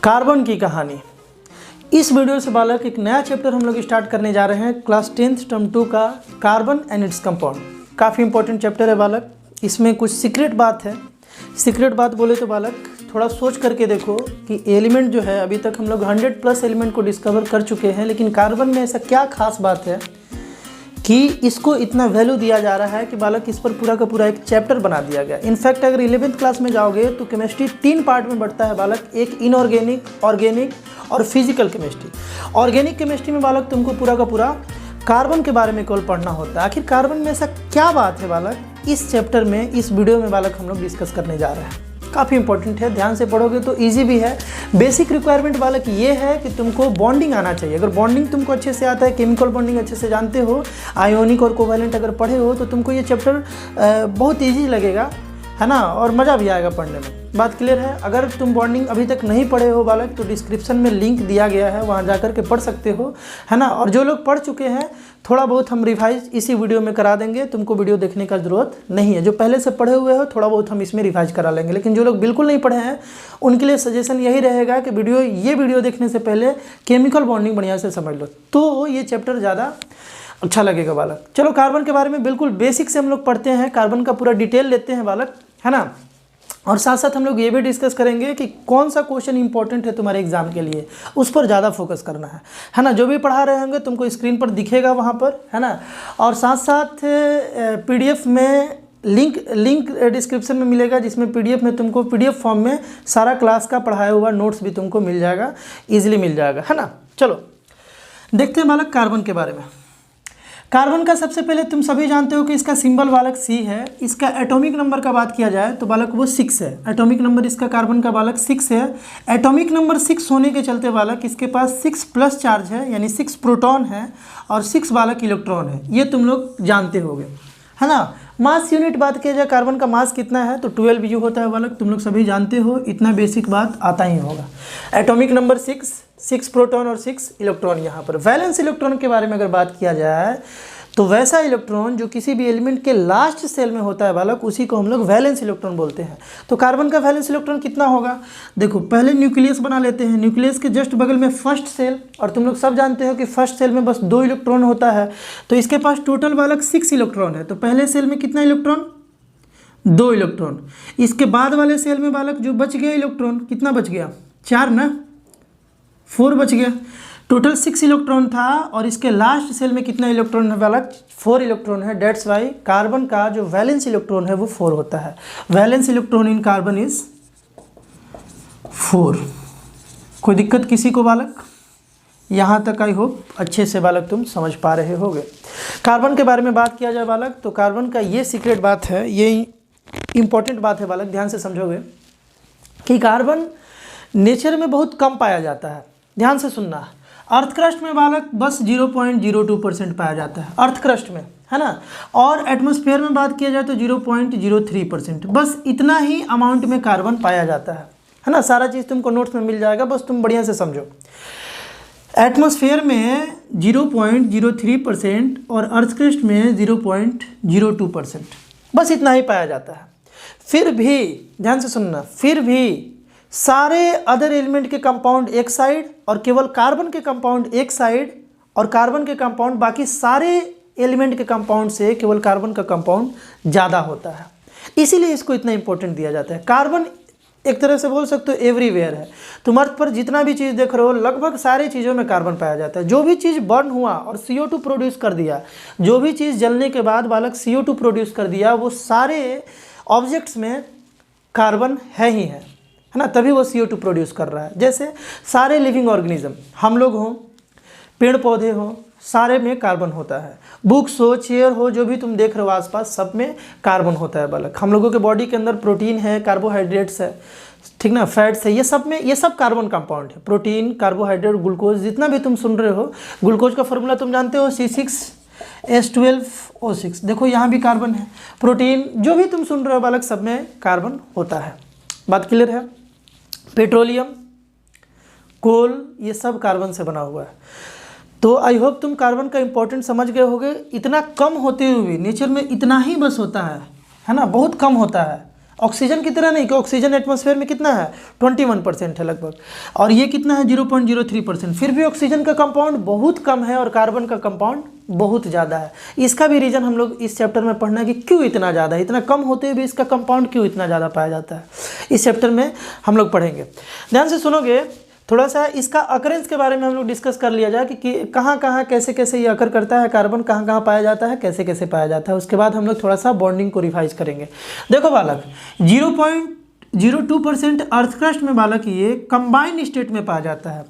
Carbon की कहानी। इस वीडियो से बालक एक नया चैप्टर हम लोग स्टार्ट करने जा रहे हैं क्लास 10th टर्म 2 का कार्बन एंड इट्स कंपाउंड। काफ़ी इंपॉर्टेंट चैप्टर है बालक। इसमें कुछ सीक्रेट बात है। सीक्रेट बात बोले तो बालक थोड़ा सोच करके देखो कि एलिमेंट जो है, अभी तक हम लोग 100+ एलिमेंट को डिस्कवर कर चुके हैं, लेकिन कार्बन में ऐसा क्या खास बात है कि इसको इतना वैल्यू दिया जा रहा है कि बालक इस पर पूरा का पूरा एक चैप्टर बना दिया गया। इनफैक्ट अगर 11th क्लास में जाओगे तो केमिस्ट्री 3 पार्ट में बढ़ता है बालक, एक इनऑर्गेनिक, ऑर्गेनिक और फिजिकल केमिस्ट्री। ऑर्गेनिक केमिस्ट्री में बालक तुमको पूरा का पूरा कार्बन के बारे में केवल पढ़ना होता है। आखिर कार्बन में ऐसा क्या बात है बालक, इस चैप्टर में, इस वीडियो में बालक हम लोग डिस्कस करने जा रहे हैं। काफ़ी इंपॉर्टेंट है, ध्यान से पढ़ोगे तो इजी भी है। बेसिक रिक्वायरमेंट बालक ये है कि तुमको बॉन्डिंग आना चाहिए। अगर बॉन्डिंग तुमको अच्छे से आता है, केमिकल बॉन्डिंग अच्छे से जानते हो, आयोनिक और कोवैलेंट अगर पढ़े हो, तो तुमको ये चैप्टर बहुत ईजी लगेगा, है ना, और मज़ा भी आएगा पढ़ने में। बात क्लियर है। अगर तुम बॉन्डिंग अभी तक नहीं पढ़े हो बालक तो डिस्क्रिप्शन में लिंक दिया गया है, वहाँ जाकर के पढ़ सकते हो, है ना। और जो लोग पढ़ चुके हैं थोड़ा बहुत हम रिवाइज इसी वीडियो में करा देंगे, तुमको वीडियो देखने का ज़रूरत नहीं है। जो पहले से पढ़े हुए हो थोड़ा बहुत हम इसमें रिवाइज करा लेंगे, लेकिन जो लोग बिल्कुल नहीं पढ़े हैं उनके लिए सजेशन यही रहेगा कि ये वीडियो देखने से पहले केमिकल बॉन्डिंग बढ़िया से समझ लो, तो ये चैप्टर ज़्यादा अच्छा लगेगा बालक। चलो कार्बन के बारे में बिल्कुल बेसिक से हम लोग पढ़ते हैं, कार्बन का पूरा डिटेल लेते हैं बालक, है ना। और साथ साथ हम लोग ये भी डिस्कस करेंगे कि कौन सा क्वेश्चन इंपॉर्टेंट है तुम्हारे एग्जाम के लिए, उस पर ज़्यादा फोकस करना है ना। जो भी पढ़ा रहे होंगे तुमको स्क्रीन पर दिखेगा वहाँ पर, है ना। और साथ साथ PDF में लिंक डिस्क्रिप्शन में मिलेगा, जिसमें PDF में तुमको PDF फॉर्म में सारा क्लास का पढ़ाया हुआ नोट्स भी तुमको मिल जाएगा, ईजिली मिल जाएगा, है ना। चलो देखते हैं बालक कार्बन के बारे में। कार्बन का सबसे पहले तुम सभी जानते हो कि इसका सिंबल बालक C है। इसका एटॉमिक नंबर का बात किया जाए तो बालक वो 6 है। एटॉमिक नंबर इसका कार्बन का बालक 6 है। एटॉमिक नंबर 6 होने के चलते बालक इसके पास 6+ चार्ज है, यानी 6 प्रोटॉन है और 6 बालक इलेक्ट्रॉन है। ये तुम लोग जानते होगे, है ना। मास यूनिट बात किया जाए कार्बन का मास कितना है तो 12 U होता है बालक, तुम लोग सभी जानते हो, इतना बेसिक बात आता ही होगा। एटॉमिक नंबर 6 प्रोटॉन और 6 इलेक्ट्रॉन। यहाँ पर वैलेंस इलेक्ट्रॉन के बारे में अगर बात किया जाए तो वैसा इलेक्ट्रॉन जो किसी भी एलिमेंट के लास्ट सेल में होता है बालक, उसी को हम लोग वैलेंस इलेक्ट्रॉन बोलते हैं। तो कार्बन का वैलेंस इलेक्ट्रॉन कितना होगा, देखो पहले न्यूक्लियस बना लेते हैं। न्यूक्लियस के जस्ट बगल में फर्स्ट सेल, और तुम लोग सब जानते हो कि फर्स्ट सेल में बस 2 इलेक्ट्रॉन होता है, तो इसके पास टोटल बालक 6 इलेक्ट्रॉन है। तो पहले सेल में कितना इलेक्ट्रॉन, 2 इलेक्ट्रॉन। इसके बाद वाले सेल में बालक जो बच गया इलेक्ट्रॉन, कितना बच गया, 4 ना, 4 बच गया। टोटल 6 इलेक्ट्रॉन था, और इसके लास्ट सेल में कितना इलेक्ट्रॉन है बालक, 4 इलेक्ट्रॉन है। डेट्स वाई कार्बन का जो वैलेंस इलेक्ट्रॉन है वो 4 होता है। Valence electron in carbon is 4। कोई दिक्कत किसी को बालक? यहाँ तक आई होप अच्छे से बालक तुम समझ पा रहे होगे। कार्बन के बारे में बात किया जाए बालक तो कार्बन का ये सीक्रेट बात है, ये इंपॉर्टेंट बात है बालक, ध्यान से समझोगे कि कार्बन नेचर में बहुत कम पाया जाता है। ध्यान से सुनना, अर्थ क्रस्ट में बालक बस 0.02% पाया जाता है, अर्थ क्रस्ट में, है ना। और एटमॉस्फेयर में बात किया जाए तो 0.03%, बस इतना ही अमाउंट में कार्बन पाया जाता है ना। सारा चीज़ तुमको नोट्स में मिल जाएगा, बस तुम बढ़िया से समझो। एटमॉस्फेयर में 0.03% और अर्थ क्रस्ट में 0.02%, बस इतना ही पाया जाता है। फिर भी ध्यान से सुनना, फिर भी सारे अदर एलिमेंट के कंपाउंड एक साइड और केवल कार्बन के कंपाउंड एक साइड, और कार्बन के कंपाउंड बाकी सारे एलिमेंट के कंपाउंड से केवल कार्बन का कंपाउंड ज़्यादा होता है, इसीलिए इसको इतना इंपॉर्टेंट दिया जाता है। कार्बन एक तरह से बोल सकते हो एवरीवेयर है। तुम अर्थ पर जितना भी चीज़ देख रहे हो लगभग सारी चीज़ों में कार्बन पाया जाता है। जो भी चीज़ बर्न हुआ और CO2 प्रोड्यूस कर दिया, जो भी चीज़ जलने के बाद बालक CO2 प्रोड्यूस कर दिया, वो सारे ऑब्जेक्ट्स में कार्बन है ही है ना, तभी वो CO2 प्रोड्यूस कर रहा है। जैसे सारे लिविंग ऑर्गेनिज्म, हम लोग हों, पेड़ पौधे हों, सारे में कार्बन होता है। बुक्स हो, चेयर हो, जो भी तुम देख रहे हो आसपास, सब में कार्बन होता है बालक। हम लोगों के बॉडी के अंदर प्रोटीन है, कार्बोहाइड्रेट्स है, ठीक ना, फैट्स है, ये सब में, ये सब कार्बन कंपाउंड है। प्रोटीन, कार्बोहाइड्रेट, ग्लूकोज, जितना भी तुम सुन रहे हो, ग्लूकोज का फॉर्मूला तुम जानते हो, C6H12O6। देखो यहाँ भी कार्बन है। प्रोटीन, जो भी तुम सुन रहे हो बालक, सब में कार्बन होता है। बात क्लियर है। पेट्रोलियम, कोल, ये सब कार्बन से बना हुआ है। तो आई होप तुम कार्बन का इंपॉर्टेंट समझ गए होगे। इतना कम होते हुए भी नेचर में इतना ही बस होता है ना, बहुत कम होता है। ऑक्सीजन की तरह नहीं कि ऑक्सीजन एटमॉस्फेयर में कितना है 21% है लगभग, और ये कितना है 0.03%। फिर भी ऑक्सीजन का कंपाउंड बहुत कम है और कार्बन का कंपाउंड बहुत ज़्यादा है। इसका भी रीज़न हम लोग इस चैप्टर में पढ़ना है कि क्यों इतना ज़्यादा, इतना कम होते हुए भी इसका कंपाउंड क्यों इतना ज़्यादा पाया जाता है, इस चैप्टर में हम लोग पढ़ेंगे। ध्यान से सुनोगे, थोड़ा सा इसका अकरेंस के बारे में हम लोग डिस्कस कर लिया जाए कि कहाँ कहाँ कैसे कैसे ये अकर करता है, कार्बन कहाँ कहाँ पाया जाता है, कैसे कैसे पाया जाता है। उसके बाद हम लोग थोड़ा सा बॉन्डिंग को रिवाइज करेंगे। देखो बालक, 0.02% अर्थ क्रस्ट में बालक ये कंबाइंड स्टेट में पाया जाता है।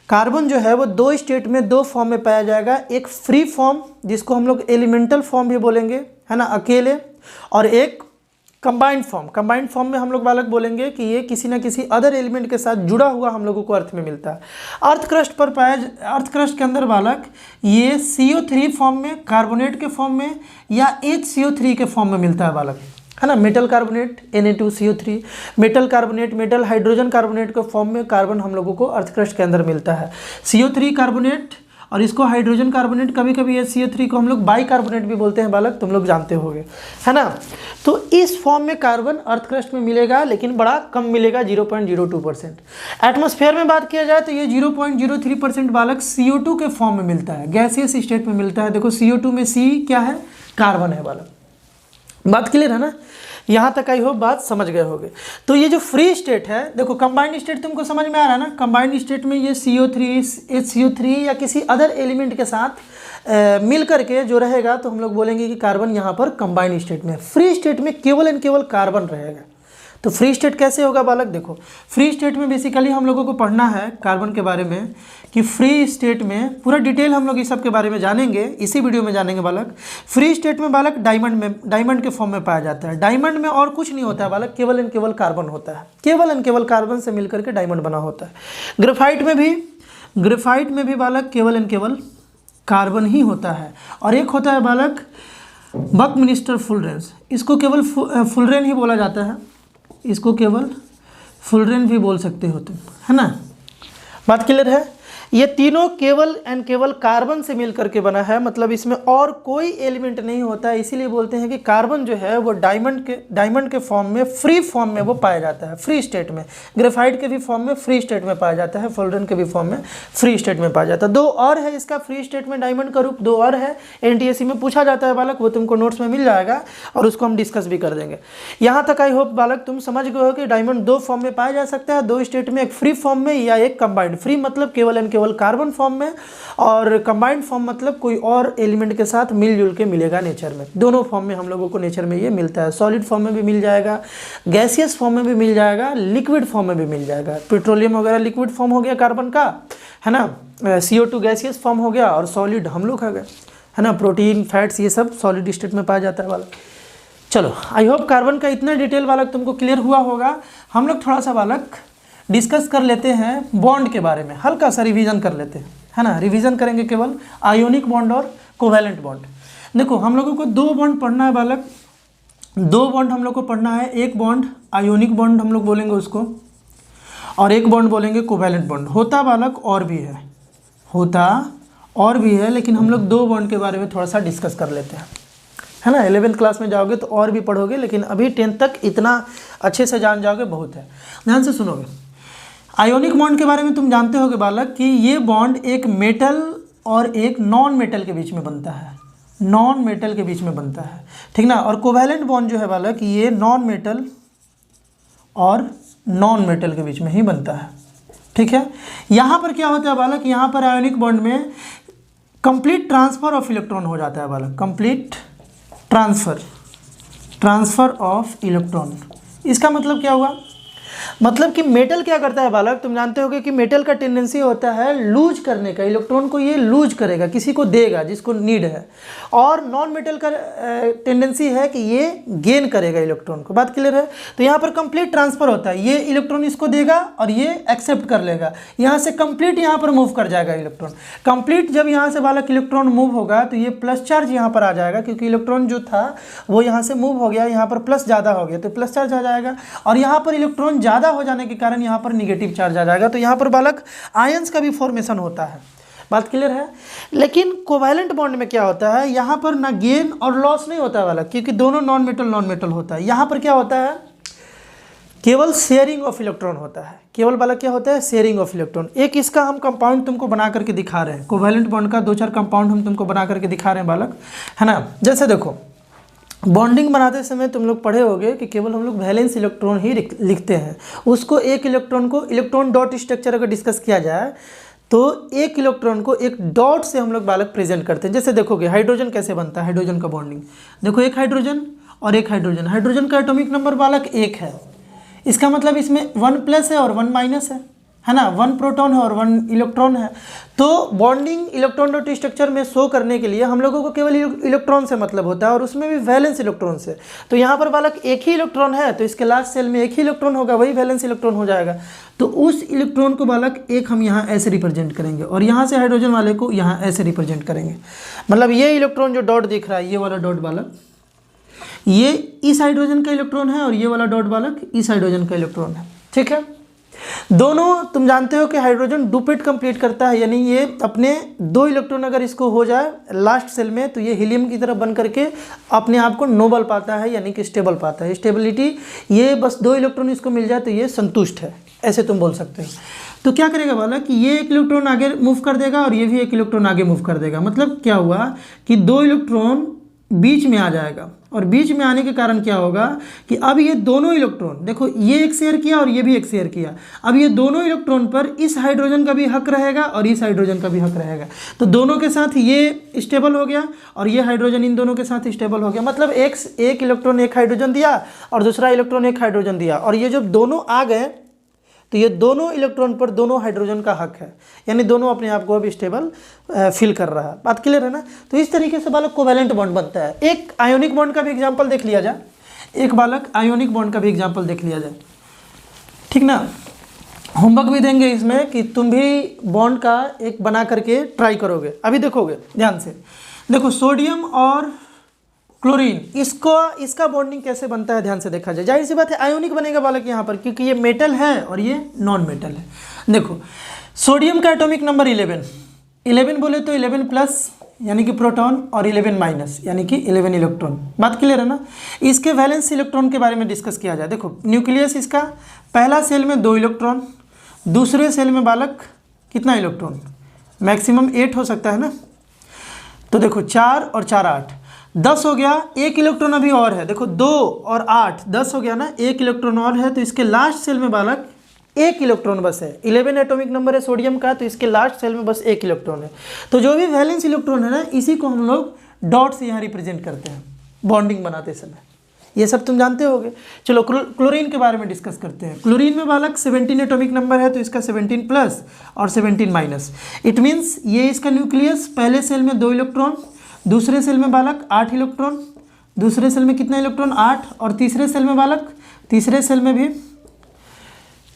कार्बन जो है वो दो स्टेट में, दो फॉर्म में पाया जाएगा। एक फ्री फॉर्म जिसको हम लोग एलिमेंटल फॉर्म भी बोलेंगे, है ना, अकेले, और एक कंबाइंड फॉर्म। कंबाइंड फॉर्म में हम लोग बालक बोलेंगे कि ये किसी ना किसी अदर एलिमेंट के साथ जुड़ा हुआ हम लोगों को अर्थ में मिलता है। अर्थ क्रस्ट पर अर्थ क्रस्ट के अंदर बालक ये CO3 फॉर्म में, कार्बोनेट के फॉर्म में, या HCO3 के फॉर्म में मिलता है बालक, है ना। Metal carbonate Na2CO3, metal carbonate, metal hydrogen carbonate के फॉर्म में कार्बन हम लोगों को अर्थ क्रस्ट के अंदर मिलता है। CO3 कार्बोनेट और इसको हाइड्रोजन कार्बोनेट, कभी कभी HCO3 को हम लोग बाई कार्बोनेट भी बोलते हैं बालक, तुम लोग जानते होंगे, है ना। तो इस फॉर्म में कार्बन अर्थ क्रस्ट में मिलेगा, लेकिन बड़ा कम मिलेगा, 0.02%। एटमॉस्फेयर में बात किया जाए तो ये 0.03% बालक CO2 के फॉर्म में मिलता है, गैसियस स्टेट में मिलता है। देखो CO2 में C क्या है, कार्बन है बालक। बात क्लियर है ना, यहाँ तक आई हो बात समझ गए होगे। तो ये जो फ्री स्टेट है, देखो कंबाइंड स्टेट तुमको समझ में आ रहा है ना। कंबाइंड स्टेट में ये CO3, HCO3 या किसी अदर एलिमेंट के साथ मिल करके जो रहेगा, तो हम लोग बोलेंगे कि कार्बन यहाँ पर कंबाइंड स्टेट में। फ्री स्टेट में केवल एंड केवल कार्बन रहेगा। तो फ्री स्टेट कैसे होगा बालक, देखो फ्री स्टेट में बेसिकली हम लोगों को पढ़ना है कार्बन के बारे में कि फ्री स्टेट में पूरा डिटेल हम लोग इस सब के बारे में जानेंगे, इसी वीडियो में जानेंगे बालक। फ्री स्टेट में बालक डायमंड के फॉर्म में पाया जाता है। डायमंड में और कुछ नहीं होता है बालक, केवल एंड केवल कार्बन होता है, केवल एंड केवल कार्बन से मिलकर के डायमंड बना होता है। ग्रेफाइट में भी बालक केवल एंड केवल कार्बन ही होता है। और एक होता है बालक बकमिंस्टर फुलरेन, इसको केवल फुलरेन ही बोला जाता है, इसको केवल फुलरेन भी बोल सकते हो तुम, है ना। बात क्लियर है। ये तीनों केवल एंड केवल कार्बन से मिलकर के बना है, मतलब इसमें और कोई एलिमेंट नहीं होता है। इसीलिए बोलते हैं कि कार्बन जो है वो डायमंड के फॉर्म में, फ्री फॉर्म में वो पाया जाता है, फ्री स्टेट में। ग्रेफाइट के भी फॉर्म में फ्री स्टेट में पाया जाता है, फुलरेन के भी फॉर्म में फ्री स्टेट में पाया जाता है। दो और है इसका फ्री स्टेट में डायमंड का रूप, दो और है, NTSC में पूछा जाता है बालक, वो तुमको नोट्स में मिल जाएगा और उसको हम डिस्कस भी कर देंगे। यहाँ तक आई होप बालक तुम समझ गए हो कि डायमंड दो फॉर्म में पाया जा सकता है, दो स्टेट में, एक फ्री फॉर्म में या एक कंबाइंड। फ्री मतलब केवल एंड केवल कार्बन फॉर्म में, और कंबाइंड फॉर्म मतलब कोई और एलिमेंट के साथ मिलजुल के मिलेगा नेचर में। दोनों फॉर्म में हम लोगों को नेचर में ये मिलता है। सॉलिड फॉर्म में भी मिल जाएगा, गैसियस फॉर्म में भी मिल जाएगा, लिक्विड फॉर्म में भी मिल जाएगा। पेट्रोलियम वगैरह लिक्विड फॉर्म हो गया कार्बन का, है ना। CO2 गैसियस फॉर्म हो गया, और सॉलिड हम लोग हो गए, है ना। प्रोटीन, फैट्स, ये सब सॉलिड स्टेट में पाया जाता है बालक। चलो, आई होप कार्बन का इतना डिटेल बालक तुमको क्लियर हुआ होगा। हम लोग थोड़ा सा बालक डिस्कस कर लेते हैं बॉन्ड के बारे में, हल्का सा रिवीजन कर लेते हैं, है ना। रिवीजन करेंगे केवल आयोनिक बॉन्ड और कोवैलेंट बॉन्ड। देखो हम लोगों को दो बॉन्ड पढ़ना है बालक, दो बॉन्ड हम लोग को पढ़ना है। एक बॉन्ड आयोनिक बॉन्ड हम लोग बोलेंगे उसको, और एक बॉन्ड बोलेंगे कोवैलेंट बॉन्ड। होता बालक और भी है, होता और भी है, लेकिन हम लोग दो बॉन्ड के बारे में थोड़ा सा डिस्कस कर लेते हैं, है ना। 11th क्लास में जाओगे तो और भी पढ़ोगे, लेकिन अभी 10th तक इतना अच्छे से जान जाओगे, बहुत है। ध्यान से सुनोगे। आयोनिक बॉन्ड के बारे में तुम जानते होगे बालक कि ये बॉन्ड एक मेटल और एक नॉन मेटल के बीच में बनता है, नॉन मेटल के बीच में बनता है, ठीक ना। और कोवैलेंट बॉन्ड जो है बालक, ये नॉन मेटल और नॉन मेटल के बीच में ही बनता है, ठीक है। यहाँ पर क्या होता है बालक, यहाँ पर आयोनिक बॉन्ड में कंप्लीट ट्रांसफर ऑफ इलेक्ट्रॉन हो जाता है बालक, कंप्लीट ट्रांसफर ऑफ इलेक्ट्रॉन। इसका मतलब क्या हुआ, मतलब कि मेटल क्या करता है बालक, तुम जानते होगे कि मेटल का टेंडेंसी होता है लूज करने का, इलेक्ट्रॉन को ये लूज करेगा, किसी को देगा जिसको नीड है। और नॉन मेटल का टेंडेंसी है कि ये गेन करेगा इलेक्ट्रॉन को। बात क्लियर है। तो यहाँ पर कंप्लीट ट्रांसफर होता है, ये इलेक्ट्रॉन इसको देगा और ये एक्सेप्ट कर लेगा, यहाँ से कंप्लीट यहाँ पर मूव कर जाएगा इलेक्ट्रॉन। कंप्लीट जब यहाँ से बालक इलेक्ट्रॉन मूव होगा तो ये प्लस चार्ज यहाँ पर आ जाएगा, क्योंकि इलेक्ट्रॉन जो था वो यहाँ से मूव हो गया, यहाँ पर प्लस ज़्यादा हो गया तो प्लस चार्ज आ जाएगा, और यहाँ पर इलेक्ट्रॉन ज़्यादा हो जाने के कारण यहाँ पर निगेटिव चार्ज आ जाएगा। तो यहाँ पर बालक आयंस का भी फॉर्मेशन होता है। बात क्लियर है। लेकिन कोवैलेंट बॉन्ड में क्या होता है, यहाँ पर ना गेन और लॉस नहीं होता है बालक, क्योंकि दोनों नॉन मेटल होता है। यहाँ पर क्या होता है, केवल शेयरिंग ऑफ इलेक्ट्रॉन होता है। केवल वाला क्या होता है? Sharing of electron. एक इसका हम कंपाउंड तुमको बना करके दिखा रहे हैं, कोवैलेंट बॉन्ड का 2-4 कंपाउंड हम तुमको बना करके दिखा रहे हैं बालक, है ना। जैसे देखो बॉन्डिंग बनाते समय तुम लोग पढ़े होगे कि केवल हम लोग वैलेंस इलेक्ट्रॉन ही लिखते हैं। उसको एक इलेक्ट्रॉन को इलेक्ट्रॉन डॉट स्ट्रक्चर अगर डिस्कस किया जाए तो एक इलेक्ट्रॉन को एक डॉट से हम लोग बालक प्रेजेंट करते हैं। जैसे देखोगे हाइड्रोजन कैसे बनता है, हाइड्रोजन का बॉन्डिंग देखो, एक हाइड्रोजन और एक हाइड्रोजन, हाइड्रोजन का एटॉमिक नंबर बालक 1 है। इसका मतलब इसमें 1+ है और 1- है ना, 1 प्रोटॉन है और 1 इलेक्ट्रॉन है। तो बॉन्डिंग इलेक्ट्रॉन डॉट स्ट्रक्चर में शो करने के लिए हम लोगों को केवल इलेक्ट्रॉन से मतलब होता है, और उसमें भी वैलेंस इलेक्ट्रॉन से। तो यहाँ पर बालक एक ही इलेक्ट्रॉन है तो इसके लास्ट सेल में एक ही इलेक्ट्रॉन होगा, वही वैलेंस इलेक्ट्रॉन हो जाएगा। तो उस इलेक्ट्रॉन को बालक एक हम यहाँ ऐसे रिप्रेजेंट करेंगे, और यहाँ से हाइड्रोजन वाले को यहाँ ऐसे रिप्रेजेंट करेंगे। मतलब ये इलेक्ट्रॉन जो डॉट दिख रहा है, ये वाला डॉट बालक ये इस हाइड्रोजन का इलेक्ट्रॉन है, और ये वाला डॉट बालक इस हाइड्रोजन का इलेक्ट्रॉन है। ठीक है, दोनों तुम जानते हो कि हाइड्रोजन डुपेट कंप्लीट करता है, यानी ये अपने 2 इलेक्ट्रॉन अगर इसको हो जाए लास्ट सेल में तो ये हीलियम की तरह बन करके अपने आप को नोबल पाता है, यानी कि स्टेबल पाता है। स्टेबिलिटी ये बस 2 इलेक्ट्रॉन इसको मिल जाए तो ये संतुष्ट है, ऐसे तुम बोल सकते हो। तो क्या करेगा बालक कि ये एक इलेक्ट्रॉन आगे मूव कर देगा और ये भी एक इलेक्ट्रॉन आगे मूव कर देगा। मतलब क्या हुआ कि 2 इलेक्ट्रॉन बीच में आ जाएगा, और बीच में आने के कारण क्या होगा कि अब ये दोनों इलेक्ट्रॉन देखो, ये एक शेयर किया और ये भी एक शेयर किया। अब ये दोनों इलेक्ट्रॉन पर इस हाइड्रोजन का भी हक रहेगा और इस हाइड्रोजन का भी हक रहेगा। तो दोनों के साथ ये स्टेबल हो गया और ये हाइड्रोजन इन दोनों के साथ स्टेबल हो गया। मतलब एक इलेक्ट्रॉन एक हाइड्रोजन दिया और दूसरा इलेक्ट्रॉन एक हाइड्रोजन दिया, और ये जब दोनों आ गए तो ये दोनों इलेक्ट्रॉन पर दोनों हाइड्रोजन का हक है, यानी दोनों अपने आप को अब स्टेबल फील कर रहा है। बात क्लियर है ना। तो इस तरीके से बालक कोवैलेंट बॉन्ड बनता है। एक आयोनिक बॉन्ड का भी एग्जांपल देख लिया जाए, एक बालक आयोनिक बॉन्ड का भी एग्जांपल देख लिया जाए, ठीक ना। होमवर्क भी देंगे इसमें कि तुम भी बॉन्ड का एक बना करके ट्राई करोगे। अभी देखोगे ध्यान से, देखो सोडियम और क्लोरीन, इसका बॉन्डिंग कैसे बनता है ध्यान से देखा जाए। जाहिर सी बात है आयोनिक बनेगा बालक यहाँ पर, क्योंकि ये मेटल है और ये नॉन मेटल है। देखो सोडियम का एटॉमिक नंबर 11 बोले तो 11+ यानी कि प्रोटॉन और 11- यानी कि 11 इलेक्ट्रॉन। बात क्लियर है ना। इसके वैलेंस इलेक्ट्रॉन के बारे में डिस्कस किया जाए। देखो न्यूक्लियस इसका, पहला सेल में 2 इलेक्ट्रॉन, दूसरे सेल में बालक कितना इलेक्ट्रॉन, मैक्सिमम 8 हो सकता है ना। तो देखो 4 और 4 8, 10 हो गया। एक इलेक्ट्रॉन अभी और है, देखो 2 और 8 10 हो गया ना, एक इलेक्ट्रॉन और है। तो इसके लास्ट सेल में बालक एक इलेक्ट्रॉन बस है। 11 एटॉमिक नंबर है सोडियम का, तो इसके लास्ट सेल में बस एक इलेक्ट्रॉन है। तो जो भी वैलेंस इलेक्ट्रॉन है ना, इसी को हम लोग डॉट से यहाँ रिप्रेजेंट करते हैं बॉन्डिंग बनाते समय। ये सब तुम जानते होगे। चलो क्लोरीन के बारे में डिस्कस करते हैं। क्लोरीन में बालक 17 एटॉमिक नंबर है, तो इसका 17+ और 17-। इट मीन्स ये इसका न्यूक्लियस, पहले सेल में 2 इलेक्ट्रॉन, दूसरे सेल में बालक 8 इलेक्ट्रॉन, दूसरे सेल में कितना इलेक्ट्रॉन 8, और तीसरे सेल में बालक, तीसरे सेल में भी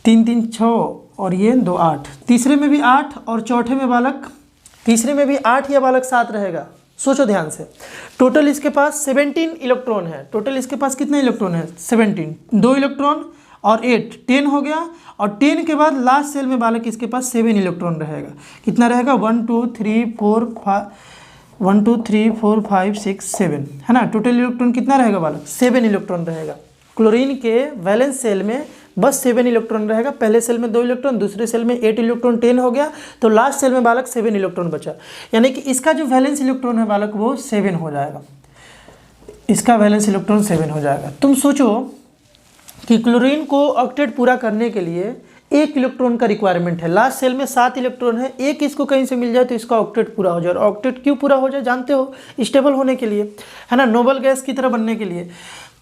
3 3 6 और ये 2 8, तीसरे में भी 8 और चौथे में बालक, तीसरे में भी 8 या बालक 7 रहेगा। सोचो ध्यान से, टोटल इसके पास 17 इलेक्ट्रॉन है। टोटल इसके पास कितना इलेक्ट्रॉन है 17, 2 इलेक्ट्रॉन और 8 10 हो गया, और 10 के बाद लास्ट सेल में बालक इसके पास 7 इलेक्ट्रॉन रहेगा। कितना रहेगा 1 2 3 4 5 6 7, है ना। टोटल इलेक्ट्रॉन कितना रहेगा बालक 7 इलेक्ट्रॉन रहेगा। क्लोरीन के वैलेंस सेल में बस 7 इलेक्ट्रॉन रहेगा। पहले सेल में 2 इलेक्ट्रॉन, दूसरे सेल में 8 इलेक्ट्रॉन, 10 हो गया। तो लास्ट सेल में बालक 7 इलेक्ट्रॉन बचा, यानी कि इसका जो वैलेंस इलेक्ट्रॉन है बालक वो 7 हो जाएगा। इसका वैलेंस इलेक्ट्रॉन 7 हो जाएगा। तुम सोचो कि क्लोरीन को ऑक्टेट पूरा करने के लिए 1 इलेक्ट्रॉन का रिक्वायरमेंट है। लास्ट सेल में 7 इलेक्ट्रॉन है, एक इसको कहीं से मिल जाए तो इसका ऑक्टेट पूरा हो जाए। और ऑक्टेट क्यों पूरा हो जाए जानते हो, स्टेबल होने के लिए, है ना, नोबल गैस की तरह बनने के लिए।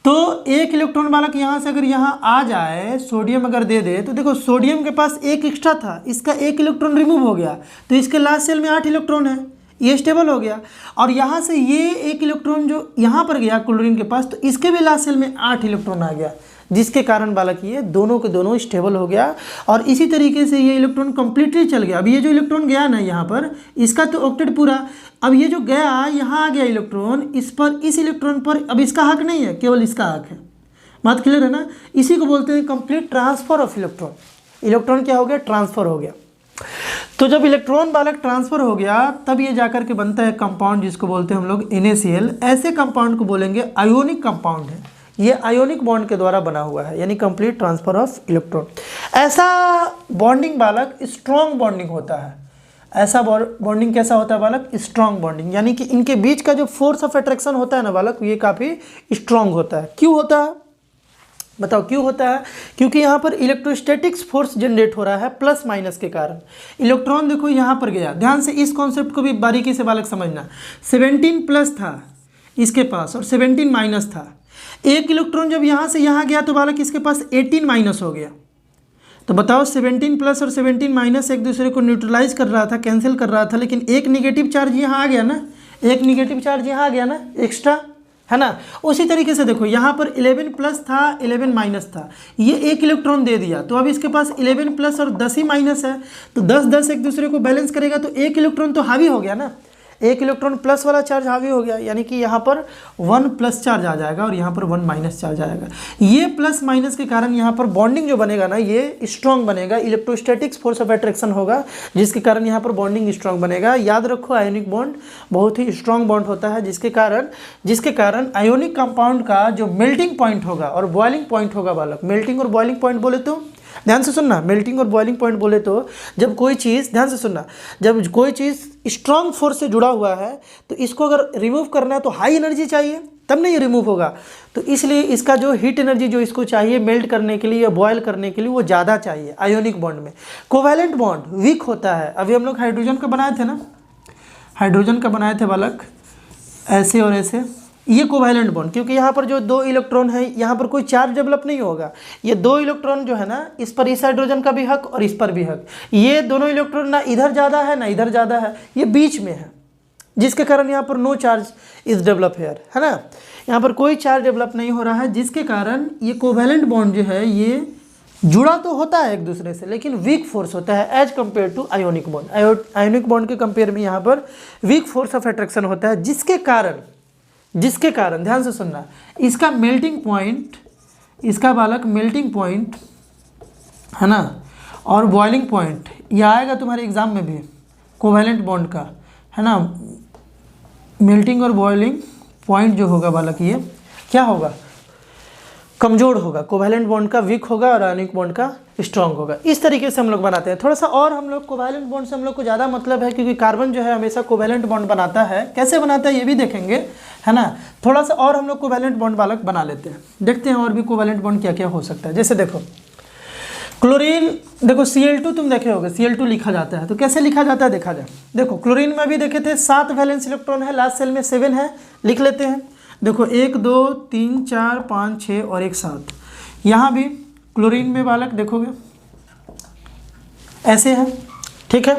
तो 1 इलेक्ट्रॉन बालक यहाँ से अगर यहाँ आ जाए, सोडियम अगर दे दे, तो देखो सोडियम के पास 1 एक्स्ट्रा था, इसका 1 इलेक्ट्रॉन रिमूव हो गया, तो इसके लास्ट सेल में 8 इलेक्ट्रॉन है, ये स्टेबल हो गया। और यहाँ से ये 1 इलेक्ट्रॉन जो यहाँ पर गया क्लोरीन के पास, तो इसके भी लास्ट सेल में 8 इलेक्ट्रॉन आ गया, जिसके कारण बालक ये दोनों के दोनों स्टेबल हो गया। और इसी तरीके से ये इलेक्ट्रॉन कंप्लीटली चल गया। अब ये जो इलेक्ट्रॉन गया ना यहाँ पर, इसका तो ऑक्टेट पूरा, अब ये जो गया यहाँ आ गया इलेक्ट्रॉन, इस पर, इस इलेक्ट्रॉन पर अब इसका हक नहीं है, केवल इसका हक है। बात क्लियर है ना। इसी को बोलते हैं complete transfer of electron. Electron क्या हो गया, ट्रांसफर हो गया। तो जब इलेक्ट्रॉन बालक ट्रांसफर हो गया, तब ये जाकर के बनता है कंपाउंड, जिसको बोलते हैं हम लोग NaCl। ऐसे कंपाउंड को बोलेंगे आयोनिक कंपाउंड है, ये आयोनिक बॉन्ड के द्वारा बना हुआ है, यानी कंप्लीट ट्रांसफर ऑफ इलेक्ट्रॉन। ऐसा बॉन्डिंग बालक स्ट्रॉन्ग बॉन्डिंग होता है। ऐसा बॉन्डिंग कैसा होता है बालक? स्ट्रॉन्ग बॉन्डिंग, यानी कि इनके बीच का जो फोर्स ऑफ अट्रैक्शन होता है ना बालक, ये काफ़ी स्ट्रॉन्ग होता है। क्यों होता है बताओ? क्यों होता है? क्योंकि यहाँ पर इलेक्ट्रोस्टैटिक्स फोर्स जनरेट हो रहा है प्लस माइनस के कारण। इलेक्ट्रॉन देखो यहाँ पर गया, ध्यान से इस कॉन्सेप्ट को भी बारीकी से बालक समझना। 17 प्लस था इसके पास और 17 माइनस था। एक इलेक्ट्रॉन जब यहाँ से यहाँ गया तो बालक इसके पास 18 माइनस हो गया। तो बताओ 17 प्लस और 17 माइनस एक दूसरे को न्यूट्रलाइज कर रहा था, कैंसिल कर रहा था, लेकिन एक निगेटिव चार्ज यहाँ आ गया ना, एक निगेटिव चार्ज यहाँ आ गया ना एक्स्ट्रा, है ना। उसी तरीके से देखो यहाँ पर 11 प्लस था, 11 माइनस था, ये एक इलेक्ट्रॉन दे दिया तो अब इसके पास 11 प्लस और 10 ही माइनस है, तो 10-10 एक दूसरे को बैलेंस करेगा तो एक इलेक्ट्रॉन तो हावी हो गया ना, एक इलेक्ट्रॉन प्लस वाला चार्ज हावी हो गया, यानी कि यहाँ पर 1 प्लस चार्ज आ जाएगा और यहाँ पर 1 माइनस चार्ज आएगा। ये प्लस माइनस के कारण यहाँ पर बॉन्डिंग जो बनेगा ना ये स्ट्रॉन्ग बनेगा, इलेक्ट्रोस्टैटिक्स फोर्स ऑफ अट्रैक्शन होगा जिसके कारण यहाँ पर बॉन्डिंग स्ट्रॉन्ग बनेगा। याद रखो आयोनिक बॉन्ड बहुत ही स्ट्रॉन्ग बॉन्ड होता है, जिसके कारण आयोनिक कंपाउंड का जो मेल्टिंग पॉइंट होगा और बॉइलिंग पॉइंट होगा बालक, मेल्टिंग और बॉइलिंग पॉइंट बोले तो ध्यान से सुनना, मेल्टिंग और बॉइलिंग पॉइंट बोले तो जब कोई चीज़, ध्यान से सुनना, जब कोई चीज़ स्ट्रॉन्ग फोर्स से जुड़ा हुआ है तो इसको अगर रिमूव करना है तो हाई एनर्जी चाहिए, तब नहीं ये रिमूव होगा। तो इसलिए इसका जो हीट एनर्जी जो इसको चाहिए मेल्ट करने के लिए या बॉयल करने के लिए वो ज़्यादा चाहिए आयोनिक बॉन्ड में। कोवैलेंट बॉन्ड वीक होता है। अभी हम लोग हाइड्रोजन का बनाए थे ना, हाइड्रोजन का बनाए थे बालक, ऐसे और ऐसे, ये कोवैलेंट बॉन्ड, क्योंकि यहाँ पर जो 2 इलेक्ट्रॉन है यहाँ पर कोई चार्ज डेवलप नहीं होगा। ये 2 इलेक्ट्रॉन जो है ना, इस पर इस हाइड्रोजन का भी हक और इस पर भी हक, ये दोनों इलेक्ट्रॉन ना इधर ज़्यादा है ना इधर ज़्यादा है, ये बीच में है, जिसके कारण यहाँ पर no charge is develop here, है ना। यहाँ पर कोई चार्ज डेवलप नहीं हो रहा है, जिसके कारण ये कोवैलेंट बॉन्ड जो है ये जुड़ा तो होता है एक दूसरे से लेकिन वीक फोर्स होता है as compare to ionic bond. Ionic bond के कंपेयर में यहाँ पर वीक फोर्स ऑफ अट्रैक्शन होता है, जिसके कारण ध्यान से सुनना, इसका मेल्टिंग पॉइंट, इसका बालक मेल्टिंग पॉइंट है ना और बॉइलिंग पॉइंट, ये आएगा तुम्हारे एग्जाम में भी कोवैलेंट बॉन्ड का, है ना। मेल्टिंग और बॉइलिंग पॉइंट जो होगा बालक ये क्या होगा? कमज़ोर होगा। कोवैलेंट बॉन्ड का वीक होगा और आयोनिक बॉन्ड का स्ट्रॉन्ग होगा। इस तरीके से हम लोग बनाते हैं। थोड़ा सा और हम लोग कोवैलेंट बॉन्ड से हम लोग को ज़्यादा मतलब है, क्योंकि कार्बन जो है हमेशा कोवैलेंट बॉन्ड बनाता है। कैसे बनाता है ये भी देखेंगे, है ना। थोड़ा सा और हम लोग कोवैलेंट बॉन्ड बालक बना लेते हैं, देखते हैं और भी कोवैलेंट बॉन्ड क्या क्या हो सकता है। जैसे देखो क्लोरीन, देखो Cl2 तुम देखे होगे, Cl2 लिखा जाता है, तो कैसे लिखा जाता है देखा जाए। देखो क्लोरीन में भी देखे थे 7 वैलेंस इलेक्ट्रॉन है, लास्ट सेल में 7 है, लिख लेते हैं। देखो 1 2 3 4 5 6 और 1 7। यहाँ भी क्लोरीन में बालक देखोगे ऐसे है, ठीक है।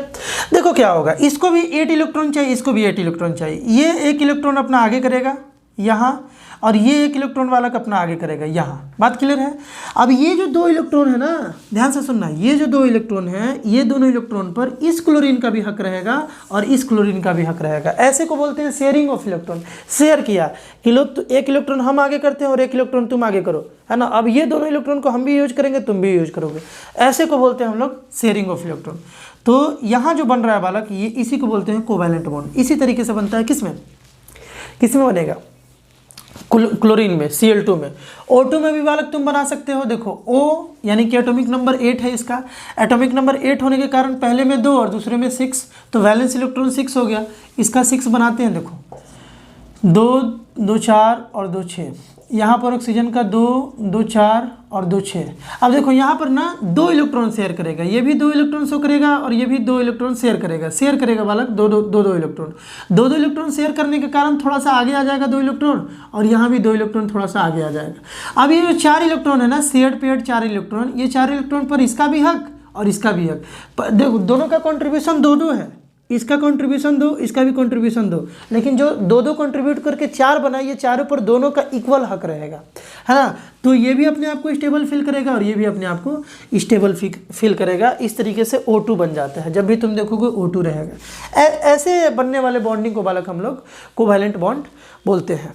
देखो क्या होगा, इसको भी 8 इलेक्ट्रॉन चाहिए, इसको भी 8 इलेक्ट्रॉन चाहिए। ये 1 इलेक्ट्रॉन अपना आगे करेगा यहाँ, और ये 1 इलेक्ट्रॉन वाला अपना आगे करेगा यहाँ। बात क्लियर है। अब ये जो 2 इलेक्ट्रॉन है ना, ध्यान से सुनना, ये जो 2 इलेक्ट्रॉन है, ये दोनों इलेक्ट्रॉन पर इस क्लोरीन का भी हक रहेगा और इस क्लोरीन का भी हक रहेगा। ऐसे को बोलते हैं शेयरिंग ऑफ इलेक्ट्रॉन। शेयर किया कि लो, तो 1 इलेक्ट्रॉन हम आगे करते हैं और 1 इलेक्ट्रॉन तुम आगे करो, है ना। अब ये दोनों इलेक्ट्रॉन को हम भी यूज करेंगे, तुम भी यूज करोगे, ऐसे को बोलते हैं हम लोग शेयरिंग ऑफ इलेक्ट्रॉन। तो यहाँ जो बन रहा है बालक, ये इसी को बोलते हैं कोवैलेंट बॉन्ड। इसी तरीके से बनता है किसमें बनेगा? क्लोरीन में, Cl2 में। O2 में भी बालक तुम बना सकते हो। देखो O यानी कि एटॉमिक नंबर 8 है इसका। एटॉमिक नंबर 8 होने के कारण पहले में 2 और दूसरे में 6, तो वैलेंस इलेक्ट्रॉन 6 हो गया। इसका 6 बनाते हैं, देखो 2 2 4 और 2 6। यहाँ पर ऑक्सीजन का 2 2 4 और 2 6। अब देखो यहाँ पर ना 2 इलेक्ट्रॉन शेयर करेगा, ये भी 2 इलेक्ट्रॉन शो करेगा और ये भी 2 इलेक्ट्रॉन शेयर करेगा बालक, 2 इलेक्ट्रॉन शेयर करने के कारण थोड़ा सा आगे आ जाएगा 2 इलेक्ट्रॉन, और यहाँ भी 2 इलेक्ट्रॉन थोड़ा सा आगे आ जाएगा। अब ये जो 4 इलेक्ट्रॉन है ना, शेयर्ड पेयर्ड 4 इलेक्ट्रॉन, ये 4 इलेक्ट्रॉन पर इसका भी हक और इसका भी हक। देखो दोनों का कॉन्ट्रीब्यूशन 2-2 है, इसका कंट्रीब्यूशन 2, इसका भी कंट्रीब्यूशन 2, लेकिन जो 2-2 कंट्रीब्यूट करके 4 बना, ये चारों पर दोनों का इक्वल हक रहेगा, है ना। तो ये भी अपने आप को स्टेबल फील करेगा और ये भी अपने आप को स्टेबल फील करेगा। इस तरीके से O2 बन जाता है। जब भी तुम देखोगे O2 रहेगा। ऐसे बनने वाले बॉन्डिंग को बालक हम लोग कोवैलेंट बॉन्ड बोलते हैं।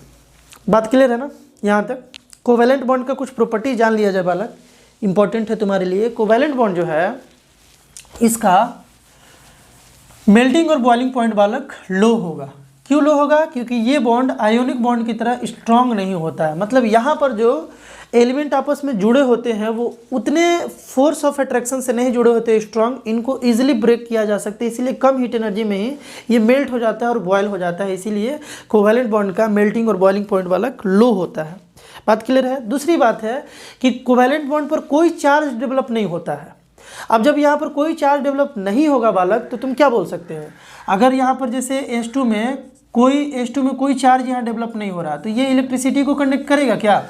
बात क्लियर है ना यहाँ तक। कोवैलेंट बॉन्ड का कुछ प्रॉपर्टी जान लिया जाए बालक, इंपॉर्टेंट है तुम्हारे लिए। कोवैलेंट बॉन्ड जो है इसका मेल्टिंग और बॉइलिंग पॉइंट बालक लो होगा। क्यों लो होगा? क्योंकि ये बॉन्ड आयोनिक बॉन्ड की तरह स्ट्रांग नहीं होता है। मतलब यहाँ पर जो एलिमेंट आपस में जुड़े होते हैं वो उतने फोर्स ऑफ अट्रैक्शन से नहीं जुड़े होते स्ट्रांग, इनको इजीली ब्रेक किया जा सकता है, इसीलिए कम हीट एनर्जी में ही ये मेल्ट हो जाता है और बॉयल हो जाता है। इसीलिए कोवैलेंट बॉन्ड का मेल्टिंग और बॉइलिंग पॉइंट वाला लो होता है। बात क्लियर है? दूसरी बात है कि कोवैलेंट बॉन्ड पर कोई चार्ज डेवलप नहीं होता है। अब जब यहाँ पर कोई चार्ज डेवलप नहीं होगा बालक, तो तुम क्या बोल सकते हो? अगर यहाँ पर जैसे H2 में कोई चार्ज यहाँ डेवलप नहीं हो रहा, तो ये इलेक्ट्रिसिटी को कंडक्ट करेगा क्या?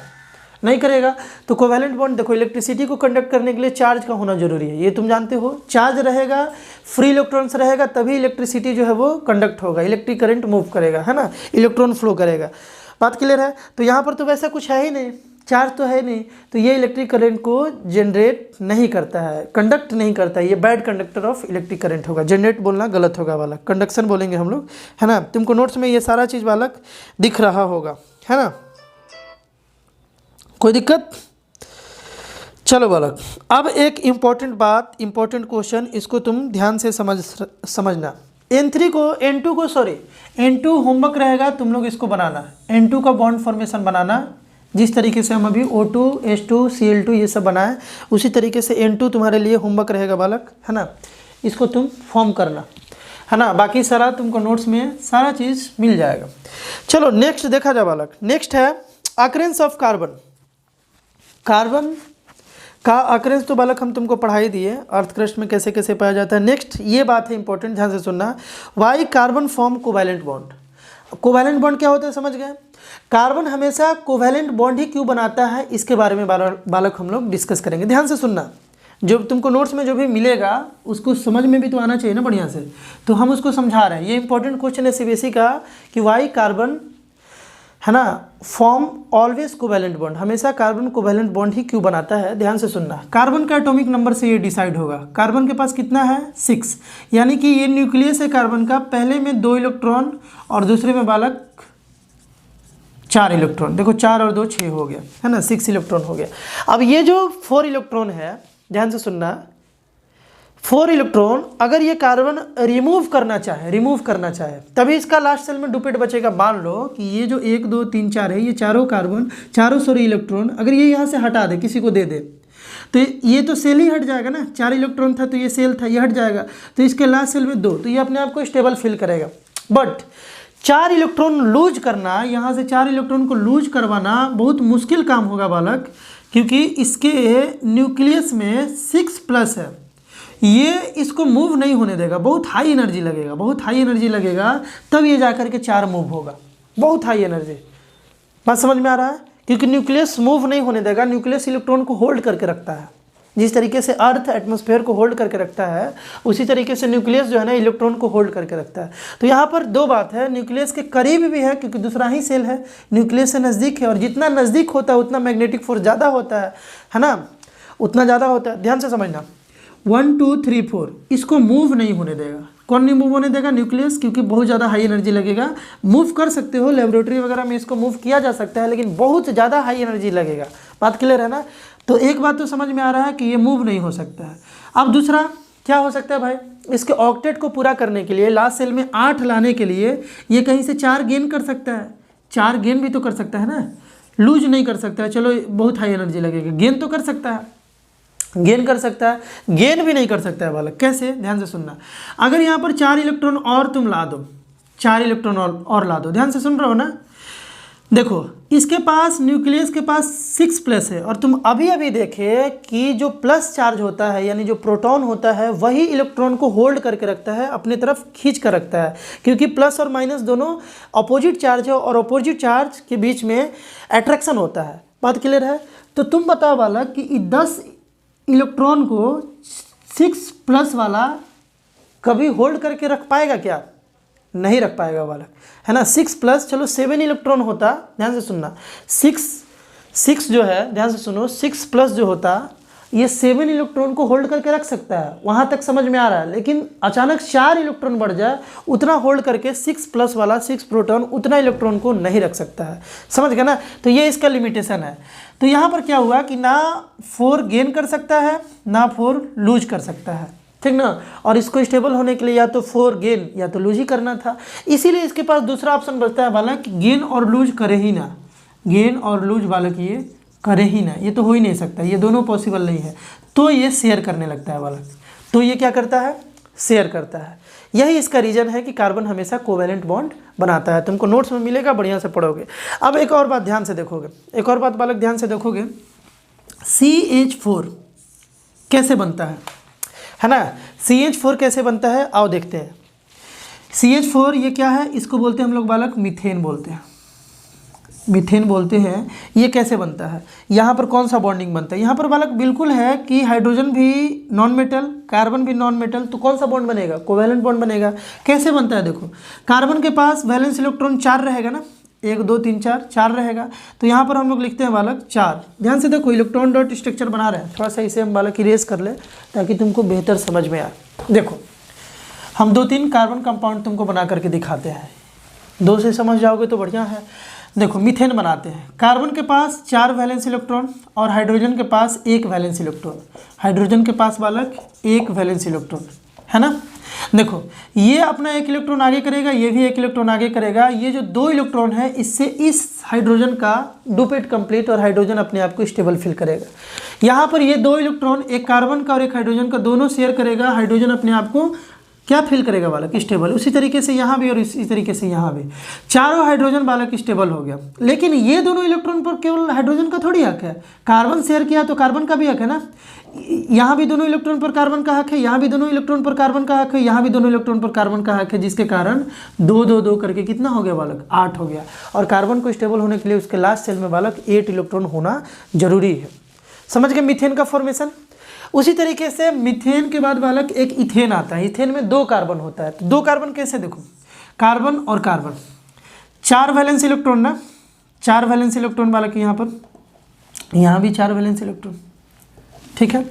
नहीं करेगा। तो कोवैलेंट बॉन्ड देखो, इलेक्ट्रिसिटी को कंडक्ट करने के लिए चार्ज का होना जरूरी है, ये तुम जानते हो। चार्ज रहेगा, फ्री इलेक्ट्रॉन्स रहेगा, तभी इलेक्ट्रिसिटी जो है वो कंडक्ट होगा, इलेक्ट्रिक करंट मूव करेगा, है ना, इलेक्ट्रॉन फ्लो करेगा। बात क्लियर है? तो यहाँ पर तो वैसा कुछ है ही नहीं, चार्ज तो है नहीं, तो ये इलेक्ट्रिक करंट को जनरेट नहीं करता है, कंडक्ट नहीं करता है। ये bad conductor of electric current होगा। जनरेट बोलना गलत होगा बालक, कंडक्शन बोलेंगे हम लोग, है ना। तुमको नोट्स में ये सारा चीज़ बालक दिख रहा होगा, है ना, कोई दिक्कत? चलो बालक, अब एक इम्पॉर्टेंट बात, इम्पॉर्टेंट क्वेश्चन, इसको तुम ध्यान से समझना। N2 होमवर्क रहेगा, तुम लोग इसको बनाना, N2 का बॉन्ड फॉर्मेशन बनाना। जिस तरीके से हम अभी O2, H2, Cl2 ये सब बनाए, उसी तरीके से N2 तुम्हारे लिए होमवर्क रहेगा बालक, है ना। इसको तुम फॉर्म करना, है ना। बाकी सारा तुमको नोट्स में सारा चीज़ मिल जाएगा। चलो नेक्स्ट देखा जाए बालक। नेक्स्ट है अकरेंस ऑफ कार्बन। कार्बन का अकरेंस तो बालक हम तुमको पढ़ाई दिए, अर्थ क्रस्ट में कैसे कैसे पाया जाता है। नेक्स्ट ये बात है इंपॉर्टेंट, ध्यान से सुनना। Why carbon form covalent bond. Covalent bond क्या होता है समझ गए? कार्बन हमेशा कोवैलेंट बॉन्ड ही क्यों बनाता है, इसके बारे में बालक हम लोग डिस्कस करेंगे। ध्यान से सुनना, जो तुमको नोट्स में जो भी मिलेगा उसको समझ में भी तो आना चाहिए ना बढ़िया से, तो हम उसको समझा रहे हैं। ये इंपॉर्टेंट क्वेश्चन है सीबीएसई का कि वाई कार्बन, है ना, फॉर्म ऑलवेज कोवैलेंट बॉन्ड, हमेशा कार्बन कोवैलेंट बॉन्ड ही क्यों बनाता है। ध्यान से सुनना, कार्बन का एटॉमिक नंबर से ये डिसाइड होगा। कार्बन के पास कितना है? 6, यानी कि ये न्यूक्लियस है कार्बन का, पहले में 2 इलेक्ट्रॉन और दूसरे में बालक 4 इलेक्ट्रॉन। देखो 4 और 2 6 हो गया, है ना, 6 इलेक्ट्रॉन हो गया। अब ये जो 4 इलेक्ट्रॉन है, ध्यान से सुनना, 4 इलेक्ट्रॉन अगर ये कार्बन रिमूव करना चाहे तभी इसका लास्ट सेल में डुपेट बचेगा। मान लो कि ये जो 1 2 3 4 है, ये चारों इलेक्ट्रॉन अगर ये यहाँ से हटा दे, किसी को दे दे, तो ये तो सेल ही हट जाएगा ना। 4 इलेक्ट्रॉन था तो ये सेल था, ये हट जाएगा, तो इसके लास्ट सेल में 2, तो ये अपने आप को स्टेबल फील करेगा। बट 4 इलेक्ट्रॉन लूज करना, यहाँ से 4 इलेक्ट्रॉन को लूज करवाना बहुत मुश्किल काम होगा बालक, क्योंकि इसके न्यूक्लियस में 6+ है, ये इसको मूव नहीं होने देगा, बहुत हाई एनर्जी लगेगा, तब ये जाकर के 4 मूव होगा, बहुत हाई एनर्जी। बात समझ में आ रहा है? क्योंकि न्यूक्लियस मूव नहीं होने देगा, न्यूक्लियस इलेक्ट्रॉन को होल्ड करके रखता है। जिस तरीके से अर्थ एटमॉस्फेयर को होल्ड करके रखता है, उसी तरीके से न्यूक्लियस जो है ना इलेक्ट्रॉन को होल्ड करके रखता है। तो यहाँ पर 2 बात है, न्यूक्लियस के करीब भी है क्योंकि दूसरा ही सेल है, न्यूक्लियस से नज़दीक है, और जितना नज़दीक होता है उतना मैग्नेटिक फोर्स ज़्यादा होता है ना, उतना ज़्यादा होता है। ध्यान से समझना, 1 2 3 4 इसको मूव नहीं होने देगा। कौन नहीं मूव होने देगा? न्यूक्लियस, क्योंकि बहुत ज़्यादा हाई एनर्जी लगेगा। मूव कर सकते हो, लेबोरेटरी वगैरह में इसको मूव किया जा सकता है, लेकिन बहुत ज़्यादा हाई एनर्जी लगेगा। बात क्लियर है ना? तो एक बात तो समझ में आ रहा है कि ये मूव नहीं हो सकता है। अब दूसरा क्या हो सकता है भाई, इसके ऑक्टेट को पूरा करने के लिए, लास्ट सेल में 8 लाने के लिए ये कहीं से 4 गेन कर सकता है। 4 गेन भी तो कर सकता है ना, लूज नहीं कर सकता है। चलो बहुत हाई एनर्जी लगेगा, गेन तो कर सकता है, गेन कर सकता है, गेन भी नहीं कर सकता है बालक। कैसे? ध्यान से सुनना, अगर यहाँ पर 4 इलेक्ट्रॉन और तुम ला दो, 4 इलेक्ट्रॉन और ला दो, ध्यान से सुन रहे हो ना। देखो इसके पास, न्यूक्लियस के पास 6+ है, और तुम अभी देखे कि जो प्लस चार्ज होता है, यानी जो प्रोटॉन होता है, वही इलेक्ट्रॉन को होल्ड करके रखता है, अपने तरफ खींच कर रखता है, क्योंकि प्लस और माइनस दोनों अपोजिट चार्ज है, और अपोजिट चार्ज के बीच में अट्रैक्शन होता है। बात क्लियर है? तो तुम बताओ बालक कि 10 इलेक्ट्रॉन को 6+ वाला कभी होल्ड करके रख पाएगा क्या? नहीं रख पाएगा बालक, है ना। 6+, चलो 7 इलेक्ट्रॉन होता, ध्यान से सुनना, 6 जो है, ध्यान से सुनो, 6+ जो होता, ये 7 इलेक्ट्रॉन को होल्ड करके रख सकता है, वहाँ तक समझ में आ रहा है। लेकिन अचानक 4 इलेक्ट्रॉन बढ़ जाए, उतना होल्ड करके 6+ वाला 6 प्रोटॉन उतना इलेक्ट्रॉन को नहीं रख सकता है। समझ गए ना? तो ये इसका लिमिटेशन है। तो यहाँ पर क्या हुआ कि ना 4 गेन कर सकता है, ना 4 लूज कर सकता है। ठीक ना। और इसको स्टेबल होने के लिए या तो 4 गेन या तो लूज ही करना था, इसीलिए इसके पास दूसरा ऑप्शन बचता है बालक, गेन और लूज करे ही ना, गेन और लूज बालक ये करे ही ना, ये तो हो ही नहीं सकता, ये दोनों पॉसिबल नहीं है। तो ये शेयर करने लगता है बालक, तो ये क्या करता है, शेयर करता है। यही इसका रीजन है कि कार्बन हमेशा कोवेलेंट बॉन्ड बनाता है। तुमको नोट्स में मिलेगा, बढ़िया से पढ़ोगे। अब एक और बात ध्यान से देखोगे, एक और बात बालक ध्यान से देखोगे, CH4 कैसे बनता है ना, CH4 कैसे बनता है, आओ देखते हैं। CH4 ये क्या है, इसको बोलते हैं हम लोग बालक मीथेन बोलते हैं, मीथेन बोलते हैं। ये कैसे बनता है, यहाँ पर कौन सा बॉन्डिंग बनता है, यहाँ पर बालक बिल्कुल है कि हाइड्रोजन भी नॉन मेटल, कार्बन भी नॉन मेटल, तो कौन सा बॉन्ड बनेगा, कोवैलेंट बॉन्ड बनेगा। कैसे बनता है देखो, कार्बन के पास वैलेंस इलेक्ट्रॉन 4 रहेगा ना, 1 2 3 4 रहेगा, तो यहाँ पर हम लोग लिखते हैं बालक 4। ध्यान से देखो, इलेक्ट्रॉन डॉट स्ट्रक्चर बना रहे हैं, थोड़ा सा इसे हम बालक इरेज कर ले ताकि तुमको बेहतर समझ में आए। देखो हम 2-3 कार्बन कंपाउंड तुमको बना करके दिखाते हैं, 2 से समझ जाओगे तो बढ़िया है। देखो मीथेन बनाते हैं, कार्बन के पास 4 वैलेंस इलेक्ट्रॉन और हाइड्रोजन के पास 1 वैलेंस इलेक्ट्रॉन, हाइड्रोजन के पास बालक 1 वैलेंस इलेक्ट्रॉन है ना। देखो ये अपना 1 इलेक्ट्रॉन आगे करेगा, ये भी 1 इलेक्ट्रॉन आगे करेगा, ये जो 2 इलेक्ट्रॉन है इससे इस हाइड्रोजन का डुपेट कंप्लीट और हाइड्रोजन अपने आप को स्टेबल फील करेगा। यहाँ पर ये 2 इलेक्ट्रॉन, एक कार्बन का और एक हाइड्रोजन का, दोनों शेयर करेगा, हाइड्रोजन अपने आप को क्या फील करेगा बालक, स्टेबल। उसी तरीके से यहाँ भी और इसी तरीके से यहाँ भी, चारों हाइड्रोजन बालक स्टेबल हो गया। लेकिन ये दोनों इलेक्ट्रॉन पर केवल हाइड्रोजन का थोड़ी हक है, कार्बन शेयर किया तो कार्बन का भी हक है ना। यहाँ भी दोनों इलेक्ट्रॉन पर कार्बन का हक है, यहाँ भी दोनों इलेक्ट्रॉन पर कार्बन का हक है, यहाँ भी दोनों इलेक्ट्रॉन पर कार्बन का हक है, जिसके कारण 2 2 2 करके कितना हो गया बालक, 8 हो गया। और कार्बन को स्टेबल होने के लिए उसके लास्ट सेल में बालक 8 इलेक्ट्रॉन होना जरूरी है। समझ गए मीथेन का फॉर्मेशन। उसी तरीके से मीथेन के बाद बालक एक इथेन आता है, इथेन में 2 कार्बन होता है। तो 2 कार्बन कैसे, देखो कार्बन और कार्बन, 4 वैलेंस इलेक्ट्रॉन ना, 4 वैलेंस इलेक्ट्रॉन बालक यहाँ पर, यहाँ भी 4 वैलेंस इलेक्ट्रॉन, ठीक है।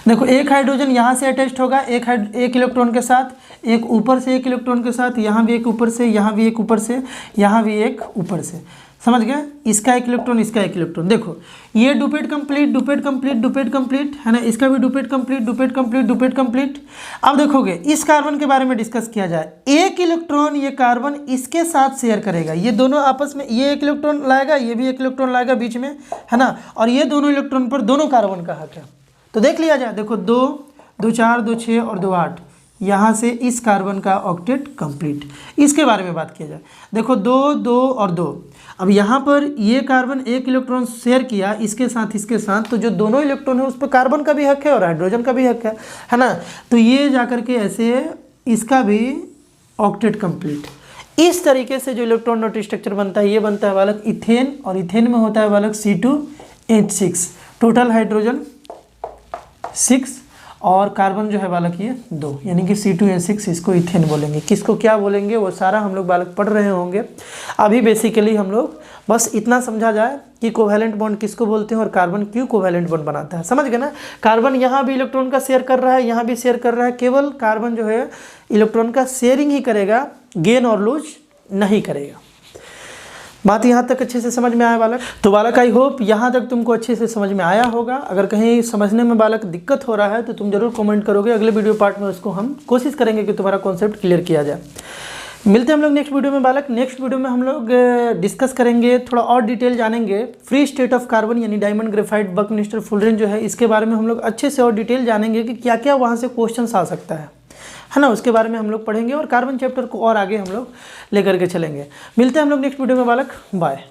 देखो एक हाइड्रोजन यहाँ से अटैच्ड होगा एक इलेक्ट्रॉन के साथ, एक ऊपर से 1 इलेक्ट्रॉन के साथ, यहाँ भी एक ऊपर से, यहाँ भी एक ऊपर से, यहाँ भी एक ऊपर से, समझ गए। इसका 1 इलेक्ट्रॉन, इसका 1 इलेक्ट्रॉन। देखो ये डुपेट कंप्लीट, डुपेट कंप्लीट, डुपेट कंप्लीट है ना, इसका भी डुपेट कंप्लीट, डुपेट कंप्लीट, डुपेट कंप्लीट। अब देखोगे इस कार्बन के बारे में डिस्कस किया जाए, 1 इलेक्ट्रॉन ये कार्बन इसके साथ शेयर करेगा, ये दोनों आपस में, ये 1 इलेक्ट्रॉन लाएगा, ये भी 1 इलेक्ट्रॉन लाएगा बीच में है ना, और ये दोनों इलेक्ट्रॉन पर दोनों कार्बन का हक है। तो देख लिया जाए, देखो 2 2 4 2 6 और 2 8, यहाँ से इस कार्बन का ऑक्टेट कंप्लीट। इसके बारे में बात किया जाए, देखो 2 2 और 2, अब यहाँ पर ये कार्बन 1 इलेक्ट्रॉन शेयर किया इसके साथ, तो जो दोनों इलेक्ट्रॉन है उस पर कार्बन का भी हक है और हाइड्रोजन का भी हक है ना। तो ये जाकर के ऐसे इसका भी ऑक्टेट कंप्लीट। इस तरीके से जो इलेक्ट्रॉन डॉट स्ट्रक्चर बनता है, ये बनता है बालक इथेन, और इथेन में होता है बालक C2H6, टोटल हाइड्रोजन 6 और कार्बन जो है बालक ये 2, यानी कि C2H6, इसको इथेन बोलेंगे। किसको क्या बोलेंगे वो सारा हम लोग बालक पढ़ रहे होंगे। अभी बेसिकली हम लोग बस इतना समझा जाए कि कोवैलेंट बॉन्ड किसको बोलते हैं और कार्बन क्यों कोवैलेंट बॉन्ड बनाता है, समझ गए ना। कार्बन यहाँ भी इलेक्ट्रॉन का शेयर कर रहा है, यहाँ भी शेयर कर रहा है, केवल कार्बन जो है इलेक्ट्रॉन का शेयरिंग ही करेगा, गेन और लूज नहीं करेगा। बात यहाँ तक अच्छे से समझ में आया बालक? तो बालक आई होप यहाँ तक तुमको अच्छे से समझ में आया होगा। अगर कहीं समझने में बालक दिक्कत हो रहा है तो तुम जरूर कमेंट करोगे, अगले वीडियो पार्ट में उसको हम कोशिश करेंगे कि तुम्हारा कॉन्सेप्ट क्लियर किया जाए। मिलते हैं हम लोग नेक्स्ट वीडियो में बालक। नेक्स्ट वीडियो में हम लोग डिस्कस करेंगे, थोड़ा और डिटेल जानेंगे फ्री स्टेट ऑफ कार्बन यानी डायमंड ग्रेफाइट बकनिस्टर फुलरेन जो है, इसके बारे में हम लोग अच्छे से और डिटेल जानेंगे कि क्या क्या वहाँ से क्वेश्चन आ सकता है ना। उसके बारे में हम लोग पढ़ेंगे और कार्बन चैप्टर को और आगे हम लोग लेकर के चलेंगे। मिलते हैं हम लोग नेक्स्ट वीडियो में बालक, बाय।